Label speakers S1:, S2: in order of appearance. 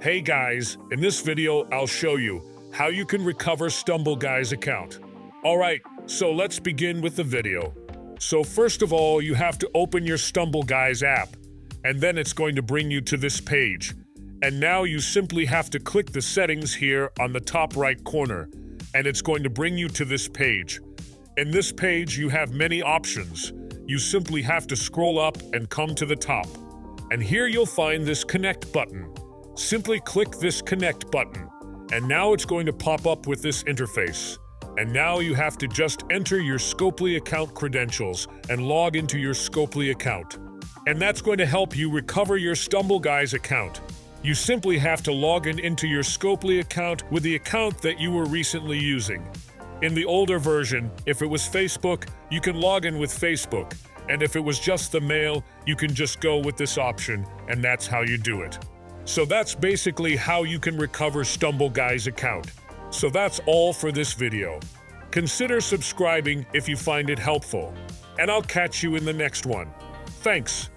S1: Hey guys, in this video I'll show you how you can recover StumbleGuys account. Alright, so let's begin with the video. So first of all, you have to open your StumbleGuys app, and then it's going to bring you to this page. And now you simply have to click the settings here on the top right corner, and it's going to bring you to this page. In this page you have many options. You simply have to scroll up and come to the top. And here you'll find this connect button. Simply click this connect button, and now it's going to pop up with this interface. And now you have to just enter your Scopely account credentials and log into your Scopely account. And that's going to help you recover your StumbleGuys account. You simply have to log into your Scopely account with the account that you were recently using. In the older version, if it was Facebook, you can log in with Facebook. And if it was just the mail, you can just go with this option, and that's how you do it. So that's basically how you can recover StumbleGuys account. So that's all for this video. Consider subscribing if you find it helpful, and I'll catch you in the next one. Thanks.